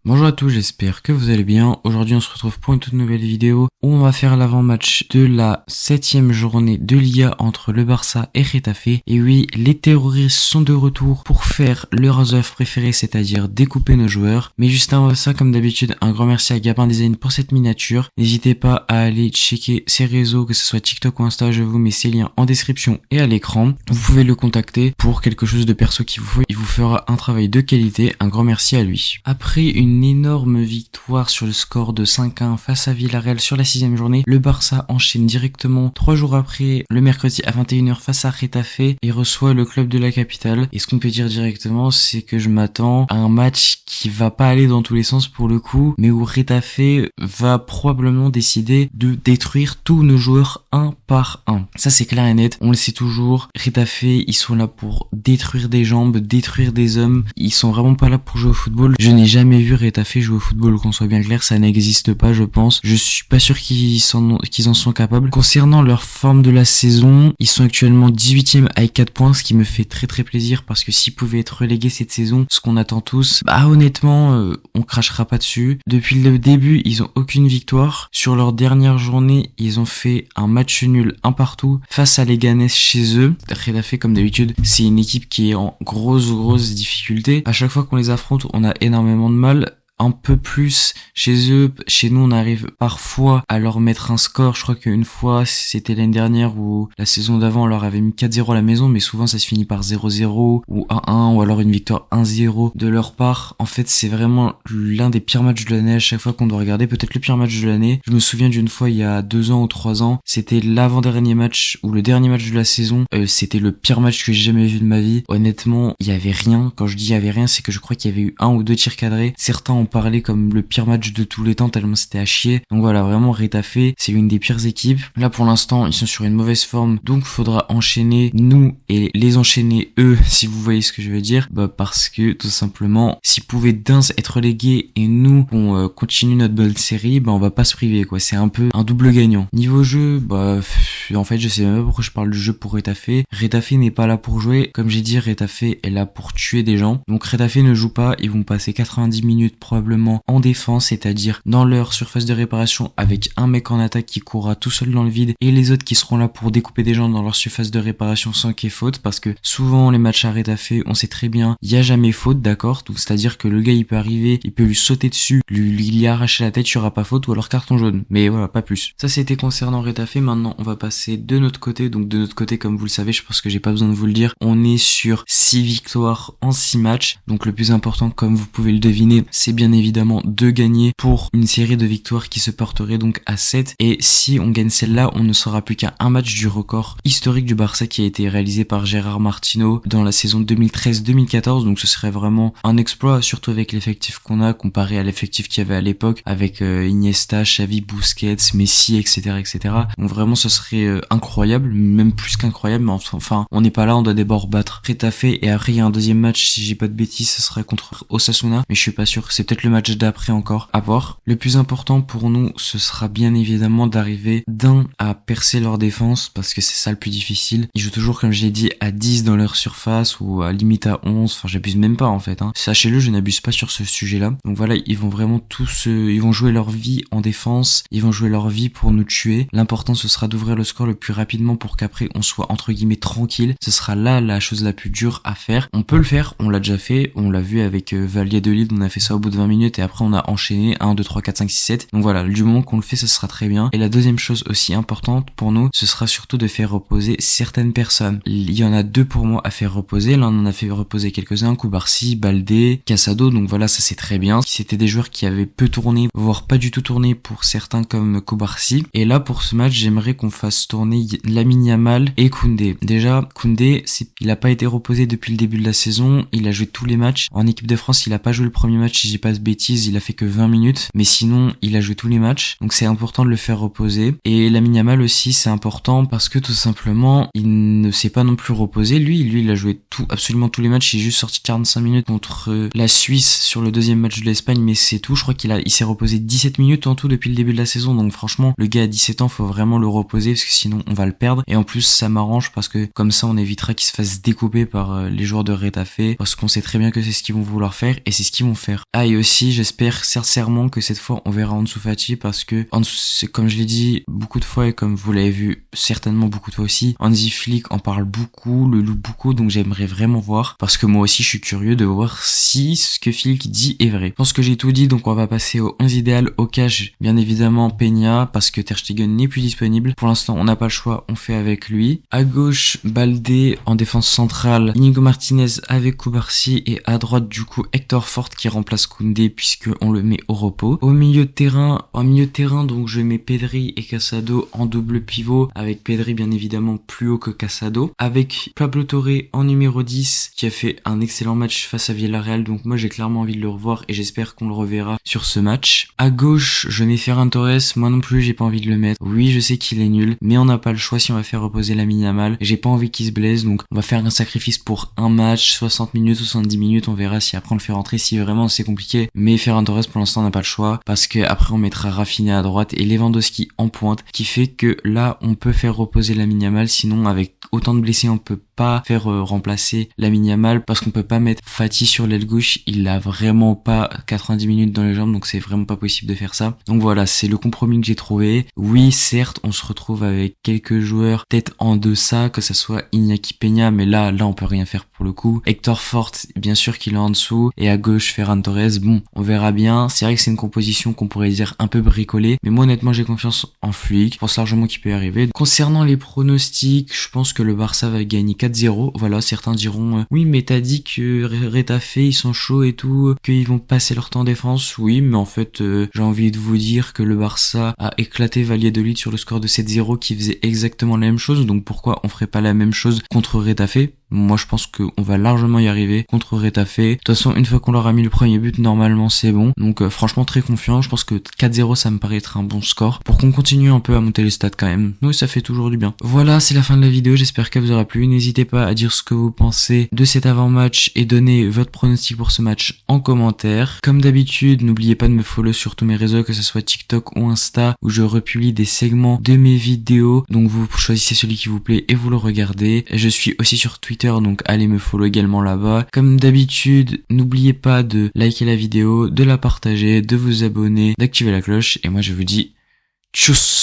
Bonjour à tous, j'espère que vous allez bien. Aujourd'hui on se retrouve pour une toute nouvelle vidéo où on va faire l'avant-match de la 7e journée de Liga entre le Barça et Getafe. Et oui, les terroristes sont de retour pour faire leurs œuvres préférées, c'est-à-dire découper nos joueurs. Mais juste avant ça, comme d'habitude, un grand merci à Gabin Design pour cette miniature. N'hésitez pas à aller checker ses réseaux, que ce soit TikTok ou Insta, je vous mets ses liens en description et à l'écran. Vous pouvez le contacter pour quelque chose de perso qu'il vous faut. Il vous fera un travail de qualité, un grand merci à lui. Après une énorme victoire sur le score de 5-1 face à Villarreal sur la 6e journée, le Barça enchaîne directement 3 jours après, le mercredi à 21h face à Getafe et reçoit le club de la capitale. Et ce qu'on peut dire directement, c'est que je m'attends à un match qui va pas aller dans tous les sens pour le coup, mais où Getafe va probablement décider de détruire tous nos joueurs un par un. Ça c'est clair et net, on le sait toujours, Getafe ils sont là pour détruire des jambes, détruire des hommes, ils sont vraiment pas là pour jouer au football. Je n'ai jamais vu Getafe jouer au football, qu'on soit bien clair, ça n'existe pas je pense. Je suis pas sûr qu'ils en sont capables. Concernant leur forme de la saison, ils sont actuellement 18e avec 4 points, ce qui me fait très très plaisir parce que s'ils pouvaient être relégués cette saison, ce qu'on attend tous, honnêtement, on crachera pas dessus. Depuis le début, ils ont aucune victoire. Sur leur dernière journée, ils ont fait un match nul, un partout, face à Leganés chez eux. Getafe, comme d'habitude, c'est une équipe qui est en grosse difficulté. À chaque fois qu'on les affronte, on a énormément de mal. Un peu plus chez eux, chez nous on arrive parfois à leur mettre un score. Je crois qu'une fois c'était l'année dernière ou la saison d'avant on leur avait mis 4-0 à la maison, mais souvent ça se finit par 0-0 ou 1-1 ou alors une victoire 1-0 de leur part. En fait c'est vraiment l'un des pires matchs de l'année à chaque fois qu'on doit regarder, peut-être le pire match de l'année. Je me souviens d'une fois il y a 2 ans ou 3 ans, c'était l'avant-dernier match ou le dernier match de la saison, c'était le pire match que j'ai jamais vu de ma vie. Honnêtement il y avait rien, quand je dis il y avait rien c'est que je crois qu'il y avait eu 1 ou 2 tirs cadrés. Certains ont parlé comme le pire match de tous les temps tellement c'était à chier. Donc voilà, vraiment Getafe c'est une des pires équipes. Là pour l'instant ils sont sur une mauvaise forme, donc faudra enchaîner nous et les enchaîner eux, si vous voyez ce que je veux dire. Parce que tout simplement s'ils pouvaient d'un être relégués et nous on continue notre bonne série, on va pas se priver quoi. C'est un peu un double gagnant. Niveau jeu, en fait je sais même pas pourquoi je parle du jeu pour Getafe. Getafe n'est pas là pour jouer, comme j'ai dit Getafe est là pour tuer des gens. Donc Getafe ne joue pas, ils vont passer 90 minutes probablement en défense, c'est-à-dire dans leur surface de réparation avec un mec en attaque qui courra tout seul dans le vide et les autres qui seront là pour découper des gens dans leur surface de réparation sans qu'il y ait faute, parce que souvent les matchs à Getafe on sait très bien il y a jamais faute, d'accord, donc c'est-à-dire que le gars il peut arriver, il peut lui sauter dessus, lui arracher la tête, il y aura pas faute ou alors carton jaune, mais voilà, pas plus. Ça c'était concernant Getafe. Maintenant on va passer de notre côté. Donc de notre côté, comme vous le savez, je pense que j'ai pas besoin de vous le dire, on est sur 6 victoires en 6 matchs, donc le plus important comme vous pouvez le deviner c'est bien évidemment de gagner pour une série de victoires qui se porterait donc à 7, et si on gagne celle-là on ne sera plus qu'à un match du record historique du Barça qui a été réalisé par Gérard Martino dans la saison 2013-2014, donc ce serait vraiment un exploit, surtout avec l'effectif qu'on a comparé à l'effectif qu'il y avait à l'époque avec Iniesta, Xavi, Busquets, Messi, etc. Donc vraiment ce serait incroyable, même plus qu'incroyable, mais enfin on n'est pas là, on doit d'abord battre Getafe et après il y a un deuxième match, si j'ai pas de bêtises ce sera contre Osasuna, mais je suis pas sûr, c'est peut-être le match d'après encore à voir. Le plus important pour nous ce sera bien évidemment d'arriver à percer leur défense, parce que c'est ça le plus difficile. Ils jouent toujours comme je l'ai dit à 10 dans leur surface ou à limite à 11, enfin j'abuse même pas en fait, sachez-le, je n'abuse pas sur ce sujet là. Donc voilà, ils vont vraiment ils vont jouer leur vie en défense, ils vont jouer leur vie pour nous tuer. L'important ce sera d'ouvrir le score le plus rapidement pour qu'après on soit entre guillemets tranquille. Ce sera là la chose la plus dure à faire. On peut le faire, on l'a déjà fait, on l'a vu avec Valladolid, on a fait ça au bout de 20 minutes et après on a enchaîné 1, 2, 3, 4, 5, 6, 7. Donc voilà, du moment qu'on le fait, ça sera très bien. Et la deuxième chose aussi importante pour nous, ce sera surtout de faire reposer certaines personnes. Il y en a 2 pour moi à faire reposer. Là, on en a fait reposer quelques-uns, Koubarsi, Baldé, Casado. Donc voilà, ça c'est très bien. C'était des joueurs qui avaient peu tourné, voire pas du tout tourné pour certains comme Koubarsi. Et là, pour ce match, j'aimerais qu'on fasse tourner Lamine Yamal et Koundé. Déjà, Koundé, il a pas été reposé depuis le début de la saison. Il a joué tous les matchs. En équipe de France, il a pas joué le premier match, si j'ai pas de bêtises, il a fait que 20 minutes, mais sinon il a joué tous les matchs, donc c'est important de le faire reposer. Et Lamine Yamal aussi c'est important parce que tout simplement il ne s'est pas non plus reposé, lui il a joué absolument tous les matchs, il est juste sorti 45 minutes contre la Suisse sur le deuxième match de l'Espagne, mais c'est tout. Je crois qu'il s'est reposé 17 minutes en tout depuis le début de la saison, donc franchement le gars à 17 ans faut vraiment le reposer parce que sinon on va le perdre. Et en plus ça m'arrange parce que comme ça on évitera qu'il se fasse découper par les joueurs de Retafe, parce qu'on sait très bien que c'est ce qu'ils vont vouloir faire et c'est ce qu'ils vont faire. Ah, et aussi j'espère sincèrement que cette fois on verra Ansu Fati, parce que comme je l'ai dit beaucoup de fois et comme vous l'avez vu certainement beaucoup de fois aussi, Hansi Flick en parle beaucoup, le loue beaucoup, donc j'aimerais vraiment voir, parce que moi aussi je suis curieux de voir si ce que Flick dit est vrai. Je pense que j'ai tout dit, donc on va passer au 11 idéal. Au cage, bien évidemment Peña, parce que Ter Stegen n'est plus disponible. Pour l'instant on n'a pas le choix, on fait avec lui. À gauche, Baldé, en défense centrale, Inigo Martinez avec Cubarsí, et à droite du coup Hector Fort qui remplace Koundé puisque on le met au repos. Au milieu de terrain, donc je mets Pedri et Casado en double pivot, avec Pedri bien évidemment plus haut que Casado, avec Pablo Torre en numéro 10 qui a fait un excellent match face à Villarreal, donc moi j'ai clairement envie de le revoir et j'espère qu'on le reverra sur ce match. À gauche, je mets Ferran Torres, moi non plus j'ai pas envie de le mettre. Oui, je sais qu'il est nul, mais on n'a pas le choix si on va faire reposer Lamine Yamal. J'ai pas envie qu'il se blesse, donc on va faire un sacrifice pour un match, 60 minutes, 70 minutes, on verra si après on le fait rentrer, si vraiment c'est compliqué. Mais Ferran Torres pour l'instant on n'a pas le choix, parce que après on mettra Rafinha à droite et Lewandowski en pointe, qui fait que là on peut faire reposer Lamine Yamal, sinon avec autant de blessés on peut pas faire remplacer Lamine Yamal, parce qu'on peut pas mettre Fati sur l'aile gauche, il a vraiment pas 90 minutes dans les jambes, donc c'est vraiment pas possible de faire ça. Donc voilà, c'est le compromis que j'ai trouvé. Oui, certes, on se retrouve avec quelques joueurs peut-être en deçà, que ça soit Iñaki Peña, mais là on peut rien faire pour le coup. Hector Fort, bien sûr qu'il est en dessous, et à gauche Ferran Torres, bon, on verra bien. C'est vrai que c'est une composition qu'on pourrait dire un peu bricolée, mais moi honnêtement j'ai confiance en Flick, je pense largement qu'il peut y arriver. Concernant les pronostics, je pense que le Barça va gagner 4-0. Voilà, certains diront oui mais t'as dit que Retafe ils sont chauds et tout, qu'ils vont passer leur temps en défense. Oui, mais en fait j'ai envie de vous dire que le Barça a éclaté Valladolid sur le score de 7-0 qui faisait exactement la même chose, donc pourquoi on ferait pas la même chose contre Retafe? Moi je pense qu'on va largement y arriver contre Retafe. De toute façon une fois qu'on leur a mis le premier but, normalement c'est bon, donc franchement très confiant. Je pense que 4-0 ça me paraît être un bon score pour qu'on continue un peu à monter les stats quand même. Oui, ça fait toujours du bien. Voilà, c'est la fin de la vidéo, j'espère qu'elle vous aura plu. N'hésitez pas à dire ce que vous pensez de cet avant-match et donner votre pronostic pour ce match en commentaire. Comme d'habitude, n'oubliez pas de me follow sur tous mes réseaux, que ce soit TikTok ou Insta, où je republie des segments de mes vidéos, donc vous choisissez celui qui vous plaît et vous le regardez. Je suis aussi sur Twitter, donc allez me follow également là-bas. Comme d'habitude, n'oubliez pas de liker la vidéo, de la partager, de vous abonner, d'activer la cloche, et moi je vous dis tchuss.